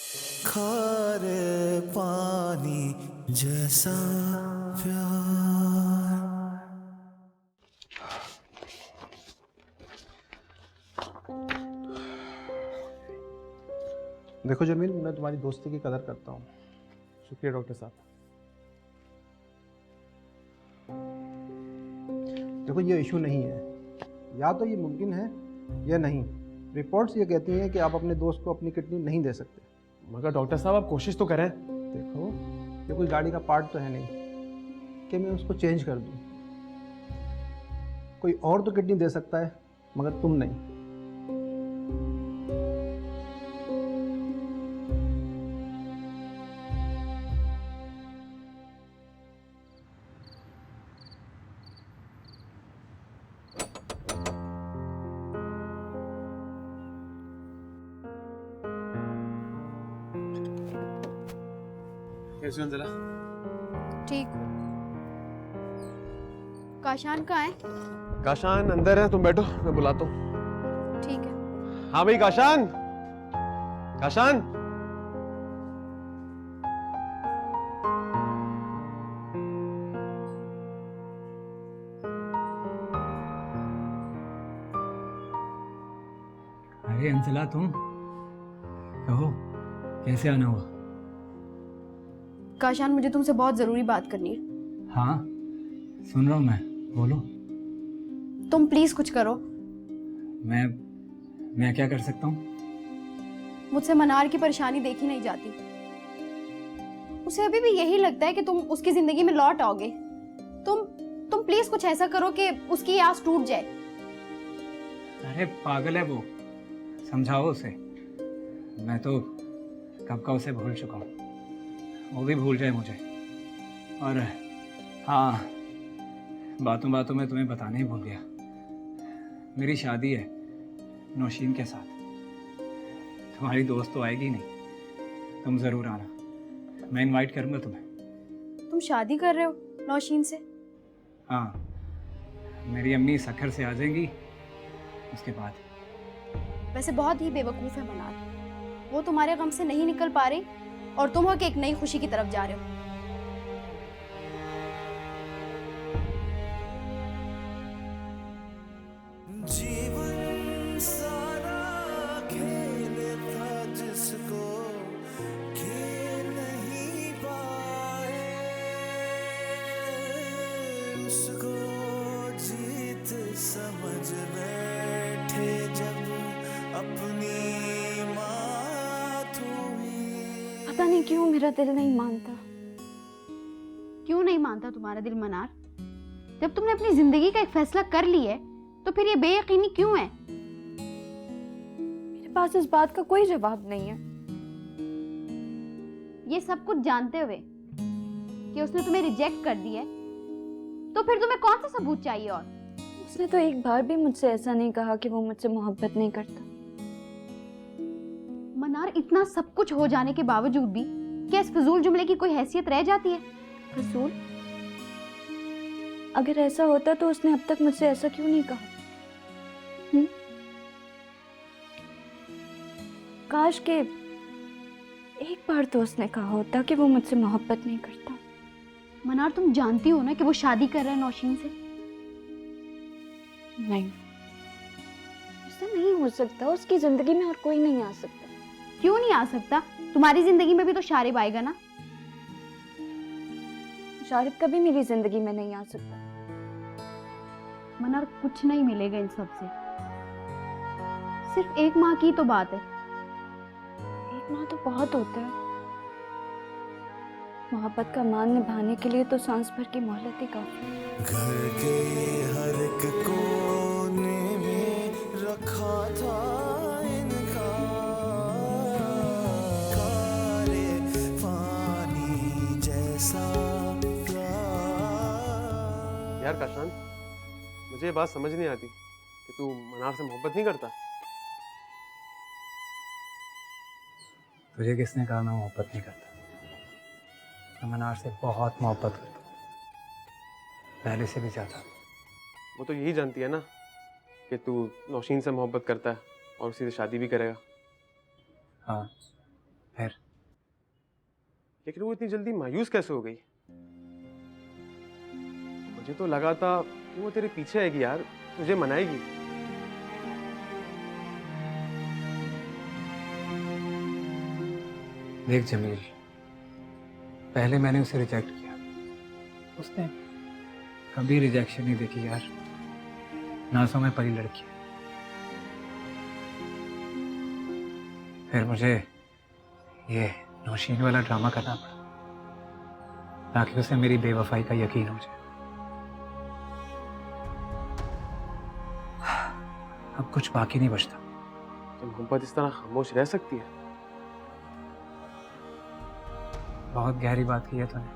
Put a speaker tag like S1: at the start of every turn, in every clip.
S1: खारे पानी जैसा प्यार।
S2: देखो जमील, मैं तुम्हारी दोस्ती की कदर करता हूँ। शुक्रिया डॉक्टर साहब। देखो ये इशू नहीं है, या तो ये मुमकिन है या नहीं। रिपोर्ट्स ये कहती हैं कि आप अपने दोस्त को अपनी किडनी नहीं दे सकते।
S3: मगर डॉक्टर साहब आप कोशिश तो करें।
S2: देखो ये कोई गाड़ी का पार्ट तो है नहीं कि मैं उसको चेंज कर दूँ। कोई और तो किडनी दे सकता है मगर तुम नहीं।
S3: कैसे हो अंजला?
S4: ठीक। काशान कहाँ है?
S3: काशान अंदर है, तुम बैठो मैं बुलाता हूँ।
S4: ठीक है।
S3: हाँ भाई काशान, काशान।
S5: अरे अंजला, तुम कहो कैसे आना हुआ?
S4: काशान, मुझे तुमसे बहुत जरूरी बात करनी है।
S5: हाँ सुन रहा हूँ मैं, बोलो।
S4: तुम प्लीज कुछ करो।
S5: मैं क्या कर सकता हूँ?
S4: मुझसे मनार की परेशानी देखी नहीं जाती। उसे अभी भी यही लगता है कि तुम उसकी जिंदगी में लौट आओगे। तुम प्लीज कुछ ऐसा करो कि उसकी ये आस टूट जाए।
S5: अरे पागल है वो, समझाओ उसे। मैं तो कब का उसे भूल चुका हूँ, वो भी भूल जाए मुझे। और हाँ, बातों बातों में तुम्हें बताना ही भूल गया, मेरी शादी है नौशीन के साथ। तुम्हारी दोस्त तो आएगी नहीं, तुम ज़रूर आना, मैं इनवाइट करूँगा तुम्हें।
S4: तुम शादी कर रहे हो नौशीन से?
S5: हाँ, मेरी अम्मी सखर से आ जाएंगी उसके बाद।
S4: वैसे बहुत ही बेवकूफ़ है मनार। वो तुम्हारे गम से नहीं निकल पा रही और तुम हो कि एक नई खुशी की तरफ जा रहे हो।
S1: जीवन सारा खेल था जिसको खेल नहीं पाए, उसको जीत समझ बैठे जब अपनी मात हुई।
S6: पता नहीं क्यों मेरा दिल नहीं मानता।
S4: क्यों नहीं मानता तुम्हारा दिल मनार? जब तुमने अपनी जिंदगी का एक फैसला कर लिया है तो फिर ये बेयकीनी क्यों है?
S6: मेरे पास इस बात का कोई जवाब नहीं है।
S4: ये सब कुछ जानते हुए कि उसने तुम्हें रिजेक्ट कर दिया है, तो फिर तुम्हें कौन सा सबूत चाहिए? और
S6: उसने तो एक बार भी मुझसे ऐसा नहीं कहा कि वो मुझसे मोहब्बत नहीं करता।
S4: मनार, इतना सब कुछ हो जाने के बावजूद भी क्या इस फजूल जुमले की कोई हैसियत रह जाती है?
S6: फजूल? अगर ऐसा होता तो उसने अब तक मुझसे ऐसा क्यों नहीं कहा? काश के एक बार तो उसने कहा होता कि वो मुझसे मोहब्बत नहीं करता।
S4: मनार, तुम जानती हो ना कि वो शादी कर रहा है नौशीन से।
S6: नहीं, ऐसा नहीं हो सकता। उसकी जिंदगी में और कोई नहीं आ सकता।
S4: क्यों नहीं आ सकता? तुम्हारी जिंदगी में भी तो शारिब आएगा ना।
S6: शारिब कभी मेरी जिंदगी में नहीं आ सकता।
S4: मनार, कुछ नहीं मिलेगा इन सब से। सिर्फ एक माह की तो बात है।
S6: एक माह तो बहुत होता है। मोहब्बत का मान निभाने के लिए तो सांस भर की मोहलत ही काफी है।
S1: घर के हर एक कोने में रखा था इनका खारे पानी जैसा प्यार।
S3: यार काशान, मुझे ये बात समझ नहीं आती कि तू मनार से मोहब्बत नहीं करता।
S5: तुझे किसने कहा मैं मोहब्बत नहीं करता? मैं मनार से बहुत मोहब्बत करता हूँ, पहले से भी ज्यादा।
S3: वो तो यही जानती है ना कि तू नौशीन से मोहब्बत करता है और उसी से शादी भी करेगा।
S5: हाँ, फिर
S3: लेकिन वो इतनी जल्दी मायूस कैसे हो गई? मुझे तो लगा था कि वो तेरे पीछे आएगी यार, तुझे मनाएगी।
S5: देख जमील, पहले मैंने उसे रिजेक्ट किया, उसने कभी रिजेक्शन नहीं देखी यार। नासों में परी लड़की है। फिर मुझे ये नौशीन वाला ड्रामा करना पड़ा ताकि उसे मेरी बेवफाई का यकीन हो जाए। अब कुछ बाकी नहीं बचता।
S3: तो मोहब्बत इस तरह खामोश रह सकती है?
S5: बहुत गहरी बात की है तूने।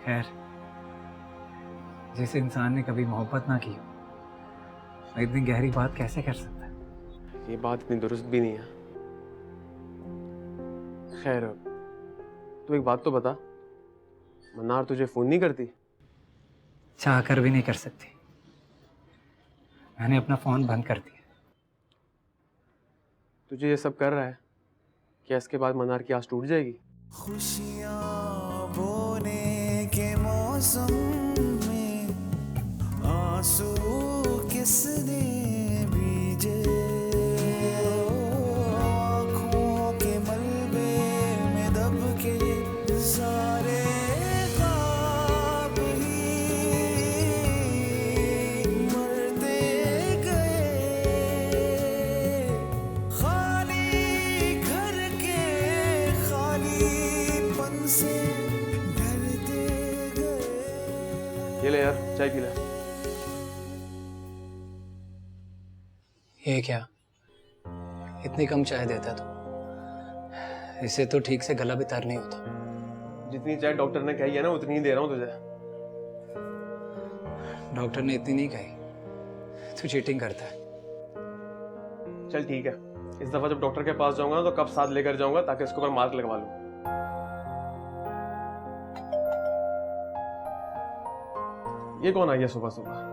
S5: खैर, जिस इंसान ने कभी मोहब्बत ना की हो, वो इतनी गहरी बात कैसे कर सकता है?
S3: ये बात इतनी दुरुस्त भी नहीं है। खैर, तू एक बात तो बता, मन्नार तुझे फोन नहीं करती?
S5: चाह कर भी नहीं कर सकती। मैंने अपना फोन बंद कर दिया।
S3: तुझे ये सब कर रहा है, क्या इसके बाद मन्नार की आस टूट जाएगी?
S1: खुशियाँ बोने के मौसम में आंसू किसने बीजे, आँखों के मलबे में दब के सारे ख्वाब ही मरते गए, खाली घर के खालीपन से डरते गए।
S3: ये ले यार, चाय पी ले।
S5: ये क्या, इतनी कम चाय देता तू? इससे तो ठीक से गला भी तार नहीं होता।
S3: जितनी चाय डॉक्टर ने कही है ना, उतनी ही दे रहा हूँ तुझे।
S5: डॉक्टर ने इतनी नहीं कही। तू चीटिंग करता है।
S3: चल ठीक है, इस दफा जब डॉक्टर के पास जाऊंगा ना, तो कप साथ लेकर जाऊंगा ताकि इसके ऊपर मार्क लगवा लूं। ये कौन आई है सुबह सुबह?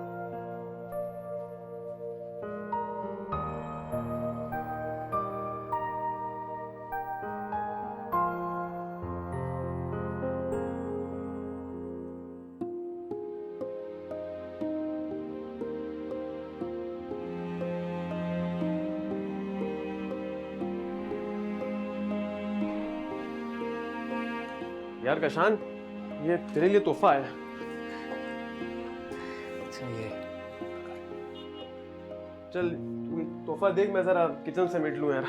S3: यार कशान, ये तेरे लिए तोहफा है।
S5: अच्छा ये
S3: चल तू तोहफा देख, मैं जरा किचन से मिट लूं यार।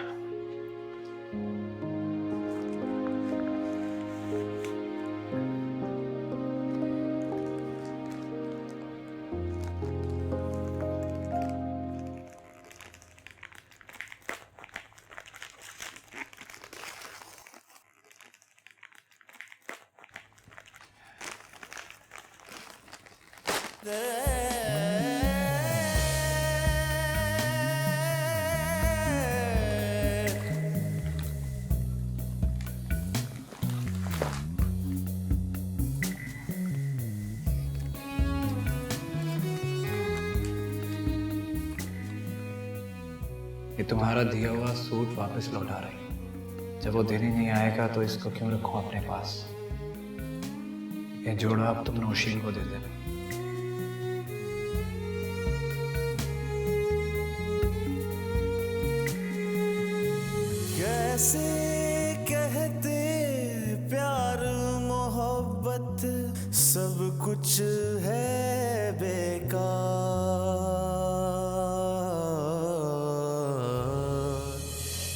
S5: ये तुम्हारा दिया हुआ सूट वापस लौटा रही। जब वो दिन ही नहीं आएगा तो इसको क्यों रखो अपने पास? ये जोड़ा अब तुम नौशीन को दे देना।
S1: कैसे कहते प्यार मोहब्बत सब कुछ है बेकार,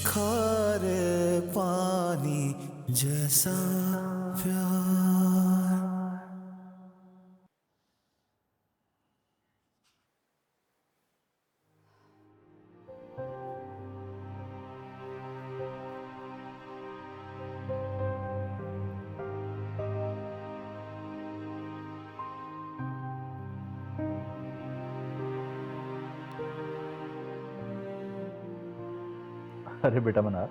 S1: खारे पानी जैसा प्यार।
S7: अरे बेटा मनार,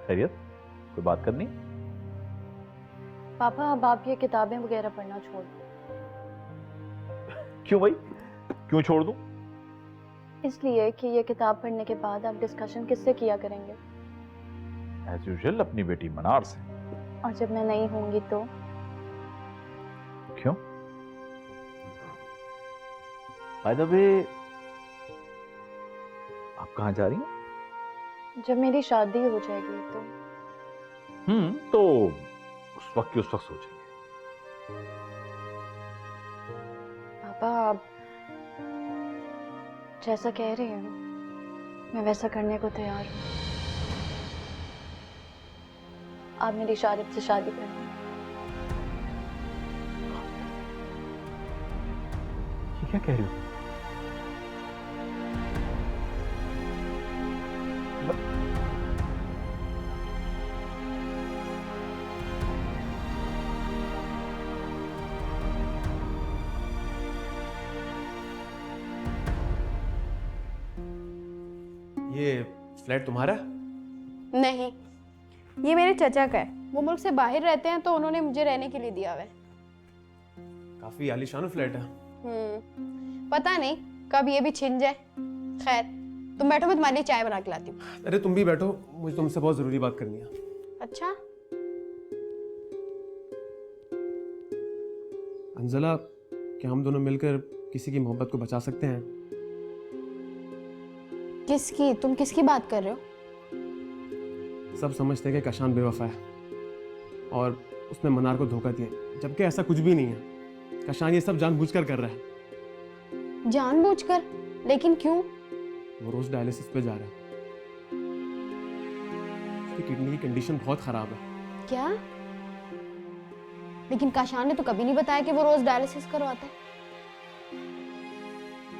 S7: खैरियत? कोई बात करनी?
S6: पापा अब आप ये किताबें वगैरह पढ़ना छोड़ दो।
S7: क्यों भाई, क्यों छोड़ दूं?
S6: इसलिए कि ये किताब पढ़ने के बाद आप डिस्कशन किससे किया करेंगे?
S7: एज यूजुअल अपनी बेटी मनार से।
S6: और जब मैं नहीं होंगी तो?
S7: क्यों? बाय द वे, आप कहाँ जा रही हैं?
S6: जब मेरी शादी हो जाएगी तो?
S7: तो उस वक्त सोचेंगे।
S6: पापा, आप जैसा कह रहे हैं मैं वैसा करने को तैयार हूँ। आप मेरी शादी से शादी करें।
S7: ये क्या कह रही हो?
S3: ये फ्लैट तुम्हारा?
S4: नहीं, ये मेरे चचा का है। वो मुल्क से बाहर रहते हैं तो उन्होंने मुझे रहने के लिए दिया हुआ है।
S3: काफी आलीशान फ्लैट है।
S4: पता नहीं कब ये भी छिन जाए। खैर, तुम बैठो, मैं तुम्हारे लिए चाय बना के लाती हूँ।
S3: अरे तुम भी बैठो, मुझे तुमसे बहुत जरूरी बात करनी है।
S4: अच्छा?
S3: अंजला, क्या हम दोनों मिलकर किसी की मोहब्बत को बचा सकते हैं?
S4: किसकी? तुम किसकी बात कर रहे हो?
S3: सब समझते हैं कि कशान बेवफा है और उसने मनार को धोखा दिया, जबकि ऐसा कुछ भी नहीं है। कशान ये सब जानबूझकर कर रहा है।
S4: जानबूझकर? लेकिन क्यों?
S3: वो रोज डायलिसिस पे जा रहा है। उसकी किडनी की कंडीशन बहुत खराब है।
S4: क्या? लेकिन काशान ने तो कभी नहीं बताया कि वो रोज डायलिसिस करवाता है।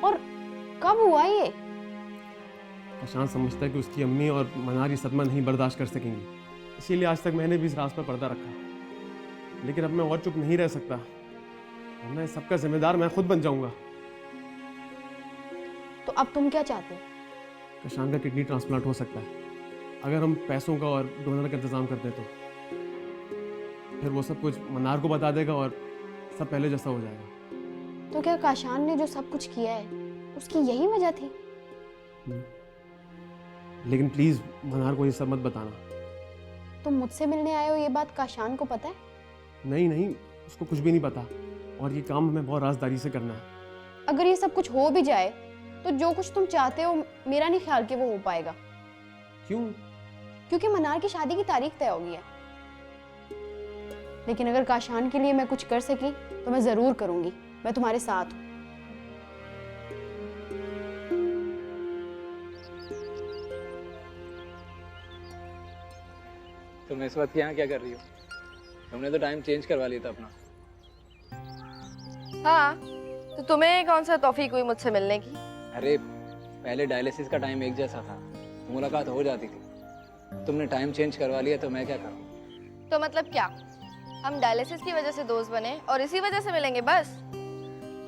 S4: और कब हुआ ये?
S3: कशान समझता है कि उसकी अम्मी और मनार ये सदमा नहीं बर्दाश्त कर सकेंगी, इसीलिए आज तक मैंने भी इस राज पर पर्दा रखा। लेकिन अब मैं और चुप नहीं रह सकता, वरना इस सबका जिम्मेदार मैं खुद बन जाऊंगा।
S4: तो अब तुम क्या चाहते हो?
S3: कशान का किडनी ट्रांसप्लांट हो सकता है अगर हम पैसों का और डोनर का इंतजाम कर दें तो। फिर वो सब कुछ मनार को बता देगा और सब पहले जैसा हो जाएगा।
S4: तो क्या काशान ने जो सब कुछ किया है उसकी यही वजह थी?
S3: लेकिन प्लीज मनार को ये सब मत बताना।
S4: तुम मुझसे मिलने आए हो, ये बात काशान को पता है?
S3: नहीं नहीं, उसको कुछ भी नहीं पता, और ये काम हमें बहुत राजदारी से करना है।
S4: अगर ये सब कुछ हो भी जाए तो जो कुछ तुम चाहते हो मेरा नहीं ख्याल कि वो हो पाएगा।
S3: क्यों?
S4: क्योंकि मनार की शादी की तारीख तय हो गई है। लेकिन अगर काशान के लिए मैं कुछ कर सकी तो मैं जरूर करूंगी। मैं तुम्हारे साथ हूँ।
S5: तुम इस वक्त यहाँ क्या कर रही हो? तुमने तो टाइम चेंज करवा लिया था अपना।
S8: हाँ, तो तुम्हें कौन सा तौफीक हुई मुझसे मिलने की?
S5: अरे पहले डायलिसिस का टाइम एक जैसा था, तो मुलाकात हो जाती थी। तुमने टाइम चेंज करवा लिया तो मैं क्या करूँ?
S8: तो मतलब क्या, हम डायलिसिस की वजह से दोस्त बने और इसी वजह से मिलेंगे बस?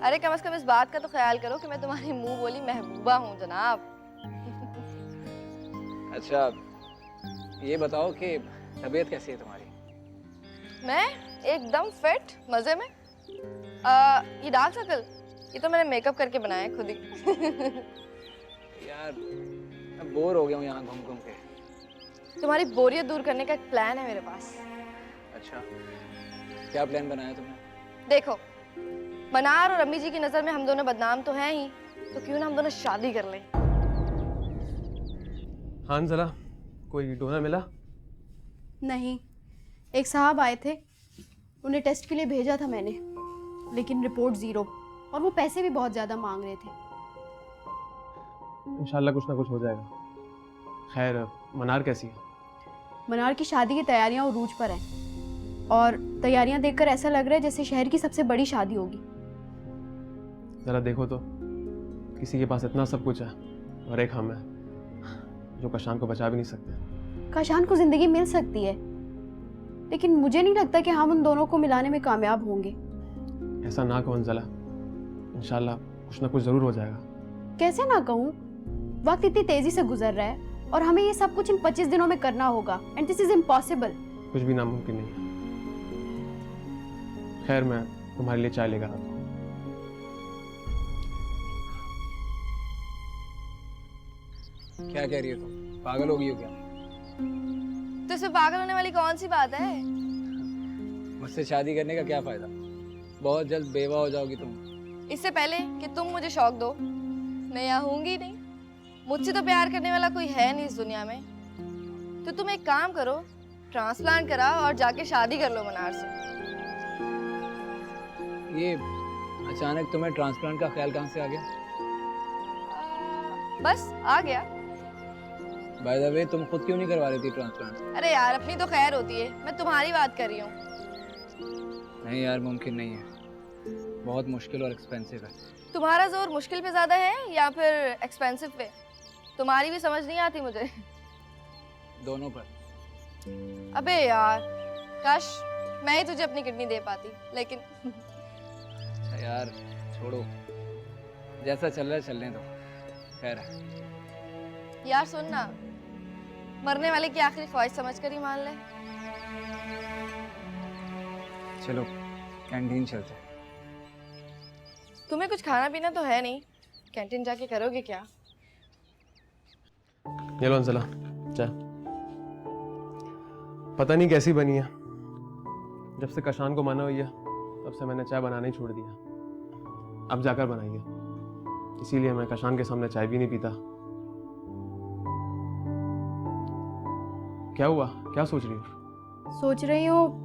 S8: अरे कम से कम इस बात का तो ख्याल करो कि मैं तुम्हारी मुंह बोली महबूबा हूँ जनाब।
S5: अच्छा, ये बताओ कि तबीयत कैसी है तुम्हारी?
S8: मैं एकदम फिट, मजे में। ये डार्क सर्कल, ये तो मैंने मेकअप करके बनाया है खुद ही।
S5: यार मैं बोर हो गया हूँ यहाँ घूम घूम के।
S8: तुम्हारी बोरियत दूर करने का एक प्लान है मेरे पास।
S5: अच्छा, क्या प्लान बनाया तुमने?
S8: देखो, मनार और अम्मी जी की नजर में हम दोनों बदनाम तो हैं ही, तो क्यों ना हम दोनों शादी कर लें?
S3: हाँ अंजला, कोई डोनर मिला?
S4: नहीं, एक साहब आए थे, उन्हें टेस्ट के लिए भेजा था मैंने, लेकिन रिपोर्ट जीरो, और वो पैसे भी बहुत ज्यादा मांग रहे थे।
S3: इंशाल्लाह कुछ ना कुछ हो जाएगा। खैर, मनार कैसी है?
S4: मनार की शादी की तैयारियां उरूज पर हैं, और तैयारियां देखकर ऐसा लग रहा है जैसे शहर की सबसे बड़ी शादी होगी।
S3: जरा देखो तो, किसी के पास इतना सब कुछ है और एक हम है जो कशान को बचा भी नहीं सकते।
S4: काशान को जिंदगी मिल सकती है, लेकिन मुझे नहीं लगता कि हम उन दोनों को मिलाने में कामयाब होंगे।
S3: ऐसा ना कहो अंजला, इंशाल्लाह कुछ ना कुछ जरूर हो जाएगा। कैसे
S4: ना कहूँ, वक्त इतनी तेजी से गुजर रहा है और हमें ये सब कुछ इन 25 दिनों में करना होगा, एंड दिस इज इम्पॉसिबल।
S3: कुछ भी नामुमकिन नहीं है। खैर, मैं तुम्हारे लिए चाय लेकर आता हूँ।
S5: क्या कह रही हो तुम? पागल हो गई हो क्या?
S8: तो इसमें पागल होने वाली कौन सी बात है?
S5: मुझसे शादी करने का क्या फ़ायदा? बहुत जल्द बेवा हो जाओगी तुम।
S8: इससे पहले कि तुम मुझे शौक दो, मैं यहाँ होंगी नहीं। मुझसे तो प्यार करने वाला कोई है नहीं इस दुनिया में। तो तुम एक काम करो, ट्रांसप्लांट कराओ और जाके शादी कर लो मनार से।
S5: ये अचानक तुम्हें ट्रांसप्लांट का ख्याल कहाँ से आ गया?
S8: बस आ गया।
S5: बाय द वे, तुम खुद क्यों नहीं करवा रही थी ट्रांसप्लांट?
S8: अरे यार, अपनी तो खैर होती है, मैं तुम्हारी बात कर रही हूँ।
S5: नहीं यार, मुमकिन नहीं है। बहुत मुश्किल और एक्सपेंसिव है।
S8: तुम्हारा जोर मुश्किल पे ज्यादा है या फिर एक्सपेंसिव पे? तुम्हारी भी समझ नहीं आती मुझे।
S5: दोनों पर।
S8: अबे यार, काश मैं ही तुझे अपनी किडनी दे पाती, लेकिन
S5: यार छोड़ो, जैसा चल रहा है चलने दो। खैर है।
S8: यार सुन ना, मरने वाले की आखिरी ख्वाहिश समझकर ही मान ले।
S5: चलो कैंटीन चलते हैं।
S8: तुम्हें कुछ खाना पीना तो है नहीं, कैंटीन जाके करोगे क्या?
S3: ये लो अंजला, चाय। पता नहीं कैसी बनी है। जब से कशान को मना हुई है तब से मैंने चाय बनाना ही छोड़ दिया। अब जाकर बनाइए, इसीलिए मैं कशान के सामने चाय भी नहीं पीता। क्या हुआ, क्या सोच रही हो?
S4: सोच रही हूँ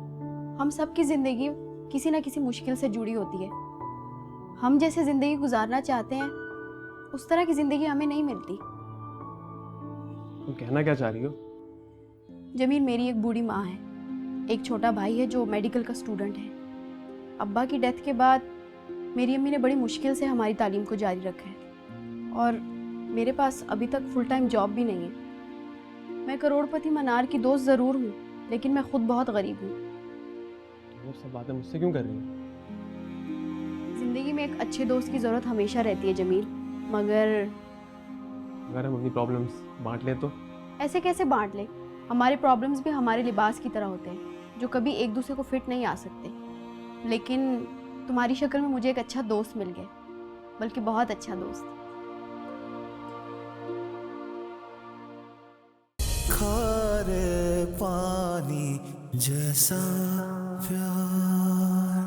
S4: हम सबकी ज़िंदगी किसी ना किसी मुश्किल से जुड़ी होती है। हम जैसे ज़िंदगी गुजारना चाहते हैं उस तरह की ज़िंदगी हमें नहीं मिलती।
S3: तुम कहना क्या चाह रही हो?
S4: जमील, मेरी एक बूढ़ी माँ है, एक छोटा भाई है जो मेडिकल का स्टूडेंट है। अब्बा की डेथ के बाद मेरी अम्मी ने बड़ी मुश्किल से हमारी तालीम को जारी रखा है और मेरे पास अभी तक फुल टाइम जॉब भी नहीं है। मैं करोड़पति मनार की दोस्त ज़रूर हूँ, लेकिन मैं खुद बहुत गरीब हूँ।
S3: ये सब बातें मुझसे क्यों कर रही हो?
S4: ज़िंदगी में एक अच्छे दोस्त की ज़रूरत हमेशा रहती है जमील, मगर
S3: अगर हम अपनी प्रॉब्लम्स बांट लें तो?
S4: ऐसे कैसे बांट ले? हमारे प्रॉब्लम्स भी हमारे लिबास की तरह होते हैं जो कभी एक दूसरे को फिट नहीं आ सकते। लेकिन तुम्हारी शक्ल में मुझे एक अच्छा दोस्त मिल गया, बल्कि बहुत अच्छा दोस्त।
S1: खारे पानी जैसा प्यार,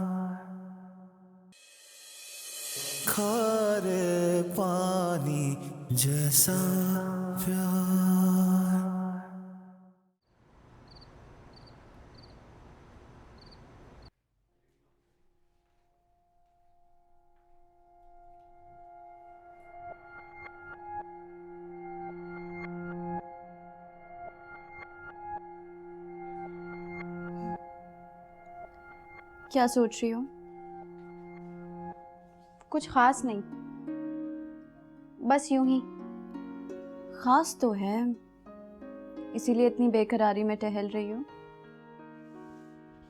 S1: खारे पानी जैसा प्यार।
S6: क्या सोच रही हो?
S4: कुछ खास नहीं, बस यूं ही।
S6: खास तो है, इसीलिए इतनी बेकरारी में टहल रही हो।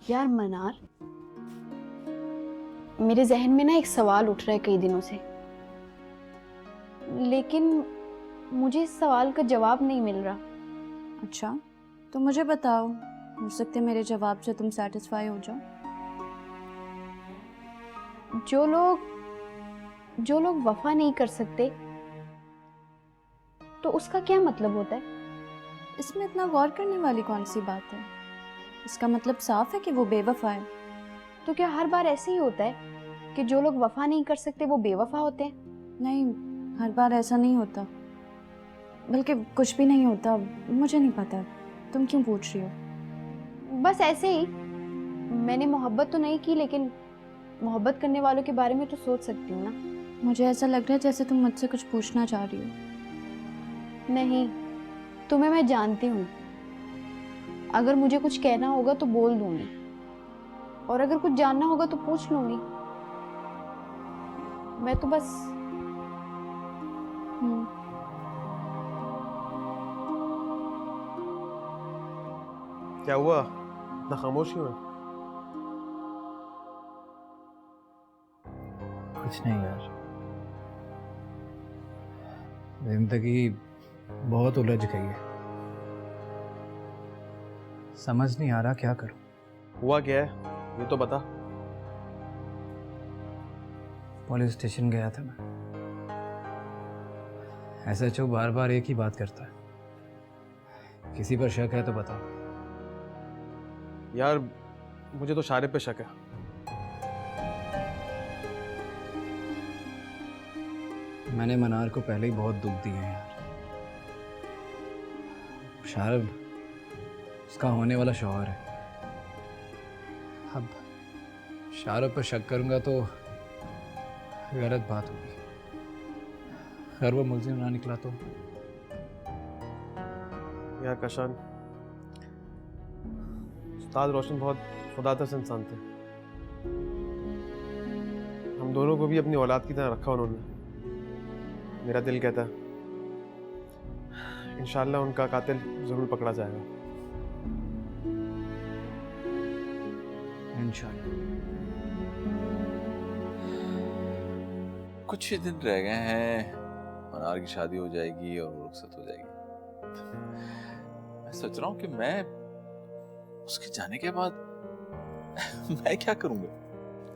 S4: यार मनार, मेरे जहन में ना एक सवाल उठ रहा है कई दिनों से, लेकिन मुझे इस सवाल का जवाब नहीं मिल रहा।
S6: अच्छा, तो मुझे बताओ, हो सकता है मेरे जवाब से तुम सेटिस्फाई हो जाओ।
S4: जो लोग वफा नहीं कर सकते तो उसका क्या मतलब होता है?
S6: इसमें इतना गौर करने वाली कौन सी बात है? इसका मतलब साफ है कि वो बेवफा है।
S4: तो क्या हर बार ऐसे ही होता है कि जो लोग वफा नहीं कर सकते वो बेवफा होते हैं?
S6: नहीं, हर बार ऐसा नहीं होता, बल्कि कुछ भी नहीं होता। मुझे नहीं पता, तुम क्यों पूछ रही हो?
S4: बस ऐसे ही। मैंने मोहब्बत तो नहीं की, लेकिन मोहब्बत करने वालों के बारे में तो सोच सकती हूँ ना।
S6: मुझे ऐसा लग रहा है जैसे तुम मुझसे कुछ पूछना चाह रही हो।
S4: नहीं, तुम्हें मैं जानती हूँ। अगर मुझे कुछ कहना होगा तो बोल दूंगी, और अगर कुछ जानना होगा तो पूछ लूंगी। मैं तो बस
S3: क्या हुआ, इतना खामोश क्यों है?
S5: कुछ नहीं यार, जिंदगी बहुत उलझ गई है, समझ नहीं आ रहा क्या करूं।
S3: हुआ क्या है, ये तो बता।
S5: पुलिस स्टेशन गया था मैं। SHO बार बार एक ही बात करता है, किसी पर शक है तो बताओ।
S3: यार मुझे तो शारिब पे शक है।
S5: मैंने मनार को पहले ही बहुत दुख दिया है यार। शारिब उसका होने वाला शौहर है। अब शारिब पर शक करूंगा तो गलत बात होगी। अगर वो मुलजिम ना निकला तो
S3: यार कशान, उस्ताद रोशन बहुत खुदातरस इंसान थे। हम दोनों को भी अपनी औलाद की तरह रखा उन्होंने। मेरा दिल कहता है इंशाल्लाह उनका कातिल जरूर पकड़ा जाएगा।
S5: इंशाल्लाह।
S9: कुछ ही दिन रह गए हैं, मनार की शादी हो जाएगी और वो रुखसत हो जाएगी। मैं सोच रहा हूँ कि मैं उसके जाने के बाद मैं क्या करूँगा।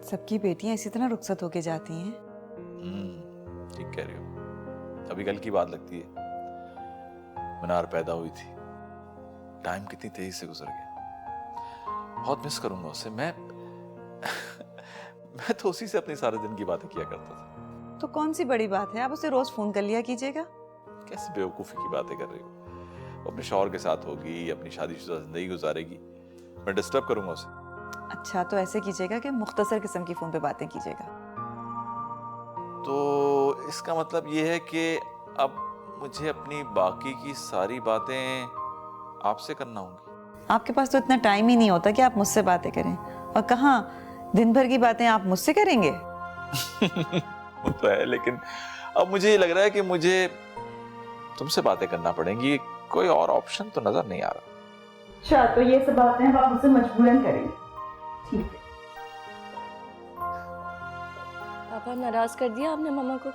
S10: सबकी बेटियां इसी तरह रुखसत होके जाती हैं।
S9: ठीक कह रही हो। अभी कल की बात लगती है, मनार पैदा हुई थी, टाइम कितनी तेजी से गुजर गया। बहुत मिस करूंगा उसे मैं। मैं तो उसी से अपने सारे दिन की बातें किया करता था।
S10: तो कौन सी बड़ी बात है, आप उसे रोज फोन कर लिया कीजिएगा।
S9: कैसी बेवकूफी की बातें कर रही हो। वो अपने शौहर के साथ होगी, अपनी शादीशुदा जिंदगी गुजारेगी, मैं डिस्टर्ब करूंगा उसे।
S10: अच्छा तो ऐसे कीजिएगा कि मुख्तसर किस्म की फोन पे बातें कीजिएगा।
S9: तो इसका मतलब ये है कि अब मुझे अपनी बाकी की सारी बातें आपसे करना होंगी।
S10: आपके पास तो इतना टाइम ही नहीं होता कि आप मुझसे बातें करें, और कहाँ दिन भर की बातें आप मुझसे करेंगे।
S9: वो तो है, लेकिन अब मुझे ये लग रहा है कि मुझे तुमसे बातें करना पड़ेंगी। कोई और ऑप्शन तो नजर नहीं आ रहा।
S10: अच्छा तो ये सब बातें आप मुझसे मजबूरन करेंगे। ठीक है।
S8: पापा नाराज कर दिया आपने मम्मा को?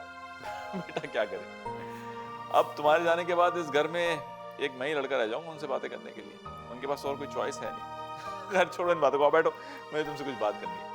S9: बेटा क्या करें, अब तुम्हारे जाने के बाद इस घर में एक मैं ही लड़का रह जाऊंगा उनसे बातें करने के लिए। उनके पास और कोई चॉइस है नहीं। घर छोड़ो इन बातों को, बैठो, मुझे तुमसे कुछ बात करनी है।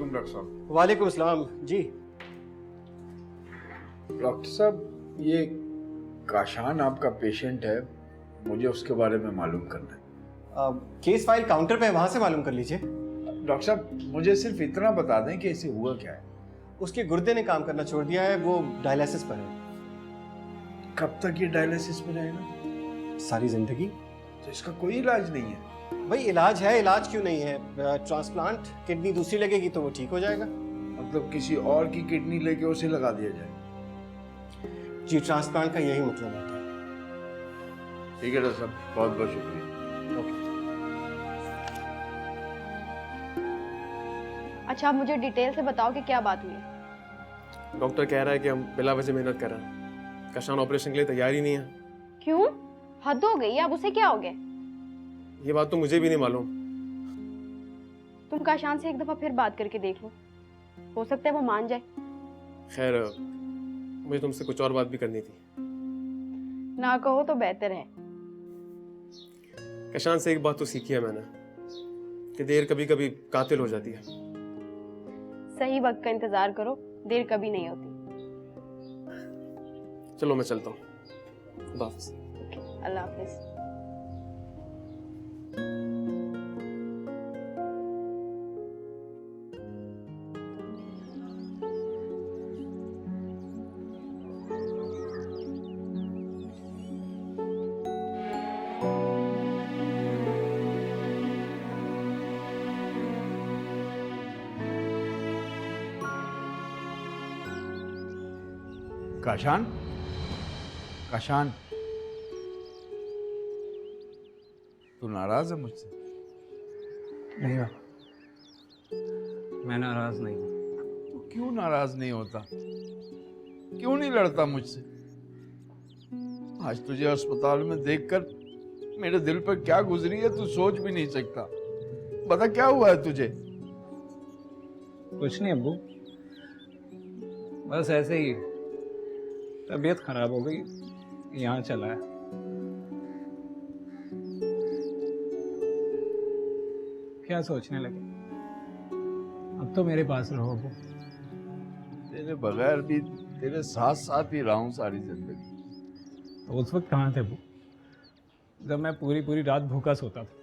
S11: डॉक्टर साहब।
S2: वालेकुम अस्सलाम जी।
S11: डॉक्टर साहब, ये काशान आपका पेशेंट है, मुझे उसके बारे में मालूम करना है।
S2: केस फाइल काउंटर पे है, वहाँ से मालूम कर लीजिए।
S11: डॉक्टर साहब, मुझे सिर्फ इतना बता दें कि इसे हुआ क्या है।
S2: उसके गुर्दे ने काम करना छोड़ दिया है, वो डायलिसिस पर है।
S11: कब तक ये डायलिसिस में रहेगा?
S2: सारी जिंदगी।
S11: तो इसका कोई इलाज नहीं है?
S2: भाई इलाज है, इलाज क्यों नहीं है? ट्रांसप्लांट, किडनी दूसरी लगेगी तो वो ठीक हो जाएगा।
S11: मतलब किसी और की किडनी लेके उसे लगा दिया जाए?
S2: जी, ट्रांसप्लांट का यही मतलब है।
S11: ठीक है डॉक्टर साहब, बहुत बहुत शुक्रिया।
S4: अच्छा आप मुझे डिटेल से बताओ कि क्या बात हुई है।
S3: डॉक्टर कह रहा है कि हम बिला वजह मेहनत कर रहे हैं। कशान ऑपरेशन के लिए तैयार ही नहीं है।
S4: क्यों? हद हो गई, अब उसे क्या हो गया?
S3: ये बात तो मुझे भी नहीं मालूम।
S4: तुम काशान से एक दफा फिर बात करके देख लो, हो सकता है वो मान जाए।
S3: खैर, मुझे तुमसे कुछ और बात भी करनी थी।
S4: ना कहो तो बेहतर है।
S3: कशान से एक बात तो सीखी है मैंने कि देर कभी कभी कातिल हो जाती है।
S4: सही वक्त का इंतजार करो, देर कभी नहीं होती।
S3: चलो मैं चलता हूँ। खुदा हाफिज़।
S4: अल्लाह हाफिज़।
S11: काशान, काशान, तू नाराज है मुझसे?
S5: नहीं बाबा, मैं नाराज नहीं हूँ।
S11: तू क्यों नाराज नहीं होता? क्यों नहीं लड़ता मुझसे? आज तुझे अस्पताल में देखकर मेरे दिल पर क्या गुजरी है तू सोच भी नहीं सकता। बता क्या हुआ है तुझे?
S5: कुछ नहीं अब्बू, बस ऐसे ही तबीयत खराब हो गई, यहाँ चला है। क्या सोचने लगे? अब तो मेरे पास रहो अब्बू।
S11: तेरे बगैर भी तेरे साथ साथ ही रहा हूं सारी जिंदगी।
S5: तो उस वक्त कहाँ थे अब्बू, जब मैं पूरी पूरी रात भूखा सोता था?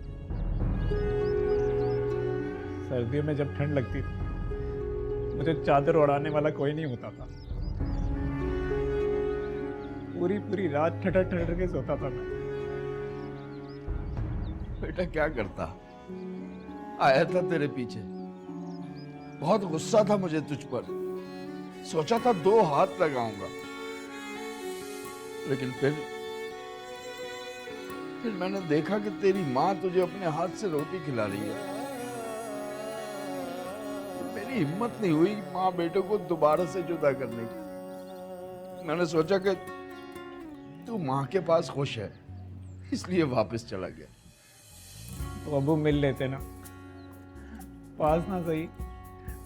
S5: सर्दियों में जब ठंड लगती थी मुझे चादर ओढ़ाने वाला कोई नहीं होता था। पूरी पूरी रात ठटर ठटर के सोता था मैं।
S11: बेटा क्या करता? आया था तेरे पीछे, बहुत गुस्सा था मुझे तुझ पर, सोचा था 2 हाथ लगाऊंगा, लेकिन फिर मैंने देखा कि तेरी माँ तुझे अपने हाथ से रोटी खिला रही है। मेरी हिम्मत नहीं हुई माँ बेटे को दोबारा से जुदा करने की। मैंने सोचा कि तू माँ के पास खुश है, इसलिए वापस चला गया।
S5: तो अब्बू मिल लेते ना, पास ना सही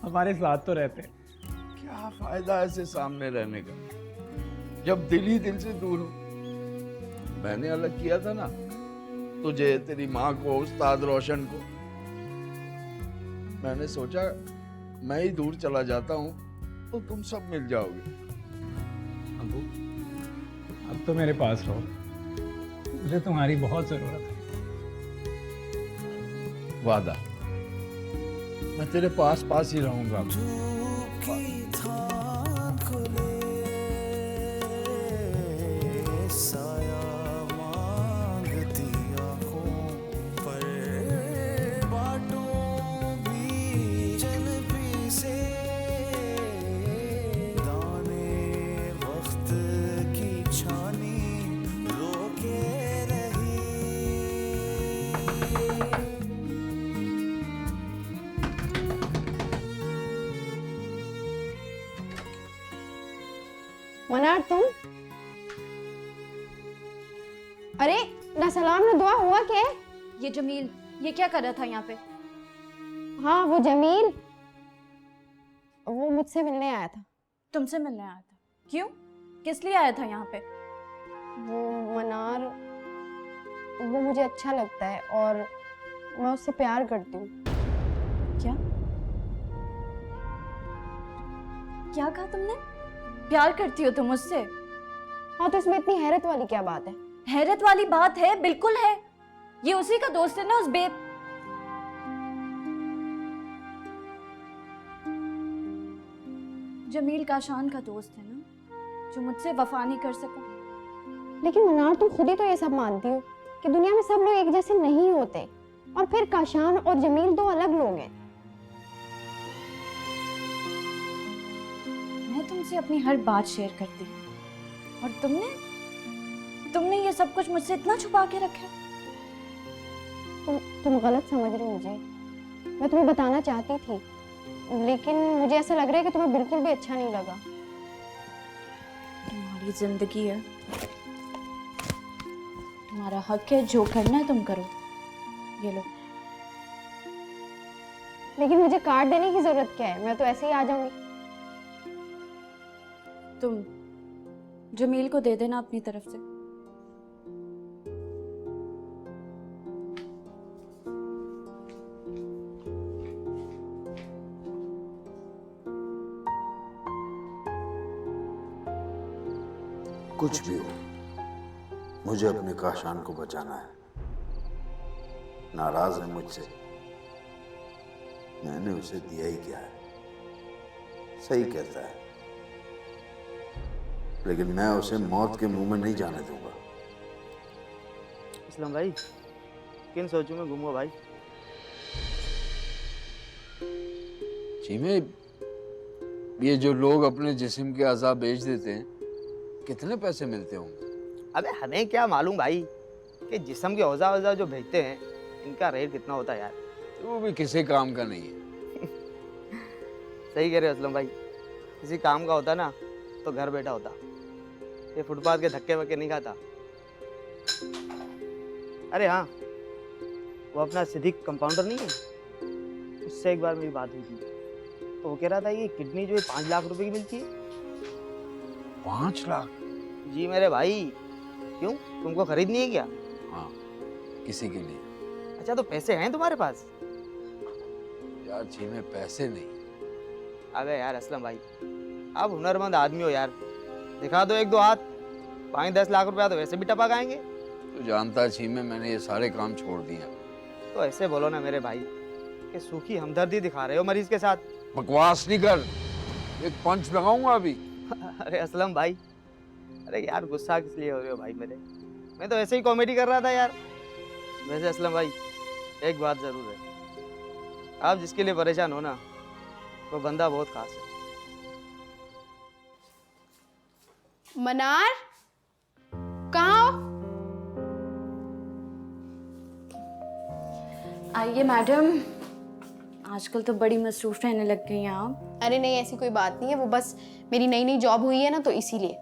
S5: हमारे साथ तो रहते।
S11: क्या फायदा ऐसे सामने रहने का जब दिल ही दिल से दूर हो। मैंने अलग किया था ना तुझे, तेरी माँ को, उस्ताद रोशन को। मैंने सोचा मैं ही दूर चला जाता हूँ तो तुम सब मिल जाओगे।
S5: अब्बू अब तो मेरे पास रहो, मुझे तुम्हारी बहुत जरूरत है।
S11: वादा, मैं तेरे पास पास ही रहूंगा।
S1: साया मांगती आँखों पर बाटों भी जल भी से दाने वक्त की छानी रोके रही।
S4: मनार तुम? अरे ना सलाम ना दुआ, हुआ क्या है?
S6: ये जमील, ये क्या कर रहा था यहाँ पे?
S4: हाँ वो जमील, वो मुझसे मिलने आया था।
S6: तुमसे मिलने आया था? क्यों? किस लिए आया था यहाँ पे?
S4: वो मनार, वो मुझे अच्छा लगता है और मैं उससे प्यार करती हूँ।
S6: क्या? क्या कहा तुमने? प्यार करती हो तुम उससे?
S4: हाँ तो इसमें इतनी हैरत वाली क्या बात है?
S6: हैरत वाली बात है, बिल्कुल है। ये उसी का दोस्त है ना, उस जमील काशान का दोस्त है ना, जो मुझसे वफा नहीं कर सका।
S4: लेकिन मनार तुम खुद ही तो ये सब मानती हो कि दुनिया में सब लोग एक जैसे नहीं होते, और फिर काशान और जमील 2 अलग लोग हैं।
S6: मैं तुमसे अपनी हर बात शेयर करती हूँ और तुमने ये सब कुछ मुझसे इतना छुपा के रखा है।
S4: तुम गलत समझ रही हो मुझे। मैं तुम्हें बताना चाहती थी, लेकिन मुझे ऐसा लग रहा है कि तुम्हें बिल्कुल भी अच्छा नहीं लगा।
S6: तुम्हारी जिंदगी है, तुम्हारा हक है, जो करना है तुम करो। ये लो।
S4: लेकिन मुझे कार्ड देने की जरूरत क्या है? मैं तो ऐसे ही आ जाऊंगी।
S6: तुम जमील को दे देना अपनी तरफ से।
S11: कुछ भी हो, मुझे अपने काशान को बचाना है। नाराज है मुझसे, मैंने उसे दिया ही क्या है। सही कहता है, लेकिन मैं उसे मौत के मुंह में नहीं जाने दूंगा।
S12: इस्लाम भाई, किन सोचों में गुम हो भाई?
S11: जी में ये जो लोग अपने जिस्म के अज़ा बेच देते हैं, कितने पैसे मिलते होंगे?
S12: अबे हमें क्या मालूम भाई, कि जिस्म के औजार औजार जो भेजते हैं इनका रेट कितना होता है यार।
S11: वो भी किसी काम का नहीं है।
S12: सही कह रहे हो असलम भाई, किसी काम का होता ना तो घर बैठा होता, ये फुटपाथ के धक्के वक्के नहीं खाता। अरे हाँ, वो अपना सिद्दीक कंपाउंडर नहीं है, उससे एक बार मेरी बात हुई थी, तो वो कह रहा था ये किडनी जो है 5 लाख रुपए की मिलती है।
S11: 5 लाख?
S12: जी मेरे भाई, क्यों तुमको खरीदनी है क्या?
S11: हाँ, किसी के लिए।
S12: अच्छा तो पैसे हैं तुम्हारे पास?
S11: यार जी में पैसे नहीं।
S12: अबे यार असलम भाई, आप हुनरमंद आदमी हो यार, दिखा दो 1-2 हाथ, 5-10 लाख रुपया तो वैसे भी टपक आएंगे।
S11: तू जानता छी में मैंने ये सारे काम छोड़ दिए।
S12: तो ऐसे बोलो ना मेरे भाई कि सूखी हमदर्दी दिखा रहे हो मरीज के साथ।
S11: बकवास नहीं कर, एक पंच लगाऊंगा अभी।
S12: अरे असलम भाई, अरे यार गुस्सा किस लिए हो रहे हो भाई मेरे? मैं तो ऐसे ही कॉमेडी कर रहा था यार। वैसे असलम भाई एक बात जरूर है, आप जिसके लिए परेशान हो ना वो बंदा बहुत खास है।
S4: मनार, कहाँ हो?
S6: आइए मैडम, आजकल तो बड़ी मसरूफ रहने लग गई हैं आप।
S4: अरे नहीं, ऐसी कोई बात नहीं है, वो बस मेरी नई नई जॉब हुई है ना तो इसीलिए।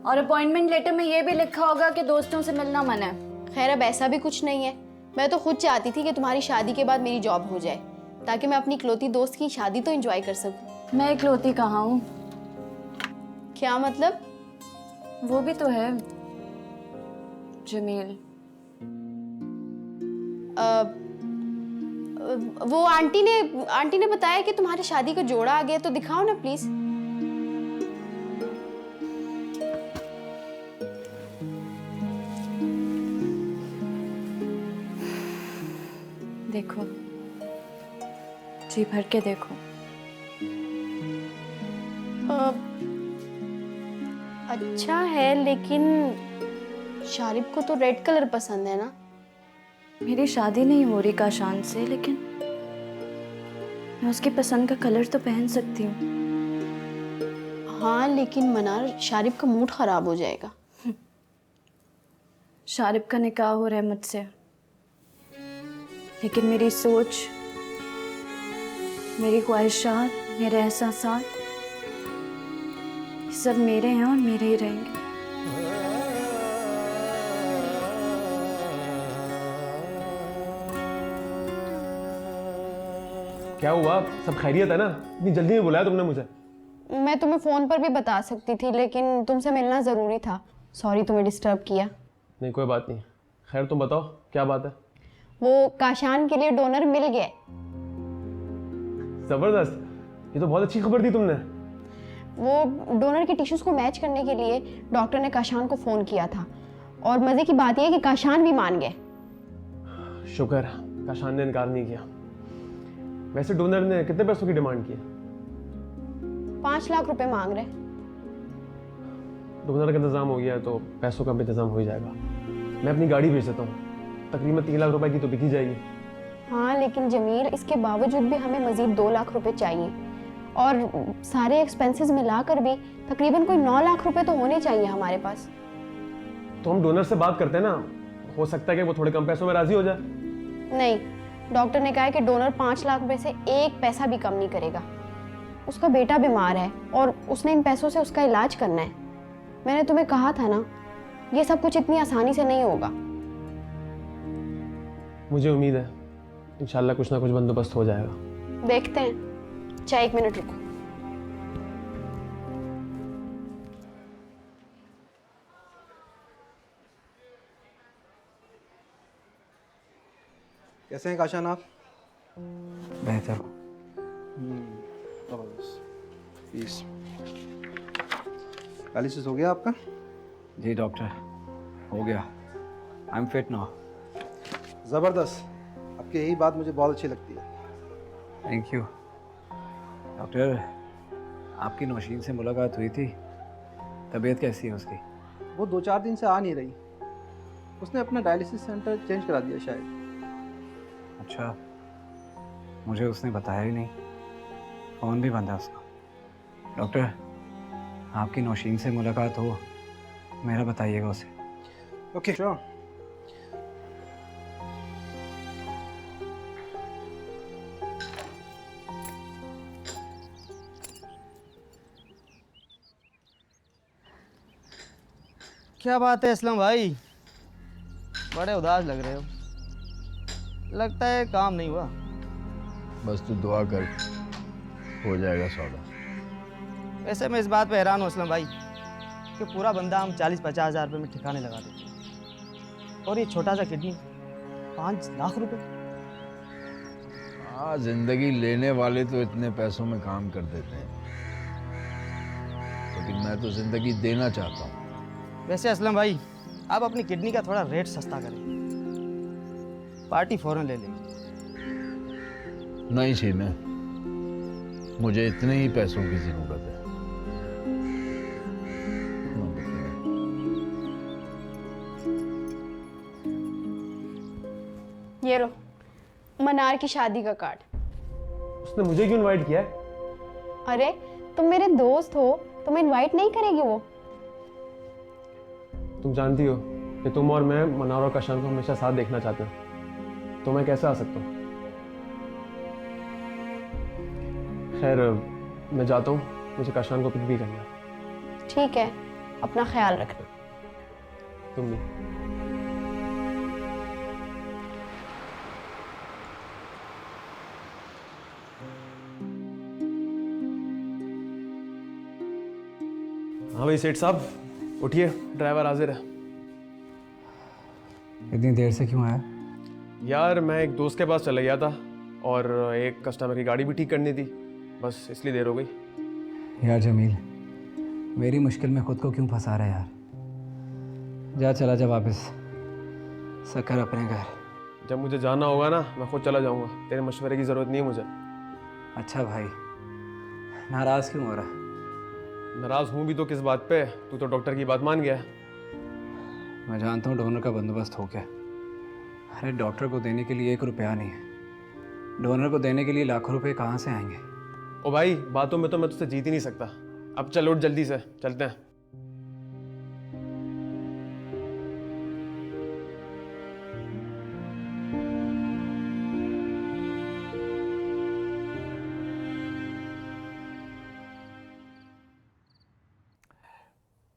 S6: और अपॉइंटमेंट लेटर में ये भी लिखा होगा कि दोस्तों से मिलना मना है।
S4: खैर अब ऐसा भी कुछ नहीं है, मैं तो खुद चाहती थी कि तुम्हारी शादी के बाद मेरी जॉब हो जाए ताकि मैं अपनी इकलौती दोस्त की शादी तो एंजॉय कर सकूं।
S6: मैं इकलौती कहाँ हूँ?
S4: क्या मतलब?
S6: वो भी तो है जमील।
S4: वो आंटी ने बताया कि तुम्हारी शादी का जोड़ा आ गया, तो दिखाओ ना प्लीज।
S6: देखो, जी भर के देखो।
S4: अच्छा है, लेकिन शारिब को तो रेड कलर पसंद है ना।
S6: मेरी शादी नहीं हो रही काशान से, लेकिन मैं उसकी पसंद का कलर तो पहन सकती हूँ।
S4: हाँ लेकिन मनार, शारिब का मूड खराब हो जाएगा।
S6: शारिब का निकाह हो रहा है मुझसे, लेकिन मेरी सोच, मेरी ख्वाहिशात, मेरे एहसासात सब मेरे हैं और मेरे ही रहेंगे।
S3: क्या हुआ? सब खैरियत है ना? इतनी जल्दी में बुलाया तुमने मुझे?
S4: मैं तुम्हें फोन पर भी बता सकती थी, लेकिन तुमसे मिलना जरूरी था। सॉरी तुम्हें डिस्टर्ब किया।
S3: नहीं कोई बात नहीं। खैर तुम बताओ क्या बात है?
S4: वो काशान के लिए डोनर मिल गए।
S3: जबरदस्त, ये तो बहुत अच्छी खबर दी तुमने।
S4: वो डोनर के टिश्यूज को मैच करने के लिए डॉक्टर ने काशान को फोन किया था, और मजे की बात यह है कि काशान भी मान गए।
S3: शुक्र, काशान ने इनकार नहीं किया। वैसे डोनर ने कितने पैसों की डिमांड की?
S4: 5 लाख रुपए मांग रहे।
S3: डोनर का इंतजाम हो गया तो पैसों का भी इंतजाम हो ही जाएगा। मैं अपनी गाड़ी भेज देता हूँ, तकरीबन 3 लाख रुपए की तो बिकी जाएगी।
S4: हाँ लेकिन जमील, इसके बावजूद भी हमें मजीद 2 लाख रुपए चाहिए, और सारे एक्सपेंसेस मिलाकर भी तकरीबन कोई 9 लाख रुपए तो होने चाहिए हमारे पास।
S3: तो हम डोनर से बात करते हैं ना, हो सकता है कि वो थोड़े कम पैसों में राजी हो जाए।
S4: नहीं, डॉक्टर ने कहा है कि डोनर 5 लाख रुपए से 1 पैसा भी कम नहीं करेगा। उसका बेटा बीमार है और उसने इन पैसों से उसका इलाज करना है। मैंने तुम्हें कहा था ना, ये सब कुछ इतनी आसानी से नहीं होगा।
S3: मुझे उम्मीद है इंशाल्लाह कुछ ना कुछ बंदोबस्त हो जाएगा।
S4: देखते हैं। अच्छा 1 मिनट रुको।
S2: कैसे हैं काशान आप?
S5: बेहतर।
S2: फीस डायलिसिस हो गया आपका?
S5: जी डॉक्टर, हो गया। I am fit now.
S2: ज़बरदस्त, आपकी यही बात मुझे बहुत अच्छी लगती है।
S5: Thank you doctor. आपकी नौशीन से मुलाकात हुई थी, तबीयत कैसी है उसकी?
S2: वो 2-4 दिन से आ नहीं रही। उसने अपना डायलिसिस सेंटर चेंज करा दिया शायद।
S5: अच्छा, मुझे उसने बताया ही नहीं। फ़ोन भी बंद है उसका। डॉक्टर, आपकी नौशीन से मुलाकात हो, मेरा बताइएगा उसे।
S2: Okay sure.
S12: क्या बात है असलम भाई, बड़े उदास लग रहे हो। लगता है काम नहीं हुआ।
S11: बस तू दुआ कर, हो जाएगा सौदा।
S12: वैसे मैं इस बात पे हैरान हूँ असलम भाई कि पूरा बंदा हम 40-50 हज़ार रुपये में ठिकाने लगा देते हैं और ये छोटा सा किडनी 5 लाख रुपए।
S11: हाँ, जिंदगी लेने वाले तो इतने पैसों में काम कर देते हैं, लेकिन मैं तो जिंदगी देना चाहता हूँ।
S12: वैसे असलम भाई, आप अपनी किडनी का थोड़ा रेट सस्ता करें, पार्टी फौरन ले लेंगे।
S11: नहीं सीने, मुझे इतने ही पैसों की जरूरत है।
S4: ये लो, मनार की शादी का कार्ड।
S3: उसने मुझे क्यों इनवाइट किया है?
S4: अरे तुम मेरे दोस्त हो, तुम्हें इनवाइट नहीं करेगी वो?
S3: तुम जानती हो कि तुम और मैं मनार और कशान को हमेशा साथ देखना चाहते हो, तो मैं कैसे आ सकता हूँ? खैर, मैं जाता हूँ, मुझे कशान को पिक भी करना है।
S4: ठीक है, अपना ख्याल रखना।
S3: तुम भी। हाँ भाई सेठ साहब, उठिए, ड्राइवर हाजिर है।
S5: इतनी देर से क्यों आया?
S3: यार मैं एक दोस्त के पास चला गया था और एक कस्टमर की गाड़ी भी ठीक करनी थी, बस इसलिए देर हो गई।
S5: यार जमील, मेरी मुश्किल में खुद को क्यों फंसा रहा है यार? जा, चला जा वापस सकर अपने घर।
S3: जब मुझे जाना होगा ना, मैं खुद चला जाऊंगा, तेरे मशवरे की ज़रूरत नहीं है मुझे।
S5: अच्छा भाई, नाराज़ क्यों हो रहा?
S3: नाराज़ हूँ भी तो किस बात पे? तू तो डॉक्टर की बात मान गया।
S5: मैं जानता हूँ डोनर का बंदोबस्त हो गया। अरे डॉक्टर को देने के लिए 1 रुपया नहीं है, डोनर को देने के लिए लाखों रुपए कहाँ से आएंगे?
S3: ओ भाई, बातों में तो मैं तुझसे जीत ही नहीं सकता। अब चल उठ, जल्दी से चलते हैं।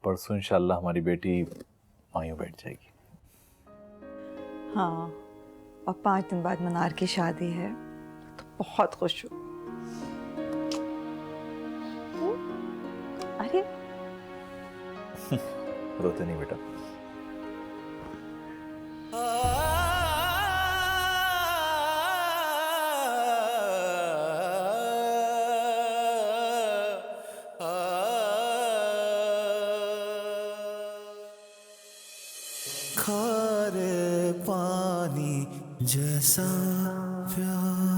S7: परसों इंशाल्लाह हमारी बेटी मायूं बैठ जाएगी।
S10: हाँ, और 5 दिन बाद मनार की शादी है, तो बहुत खुश हूँ। अरे
S7: रोते नहीं बेटा।
S1: खारे पानी जैसा प्यार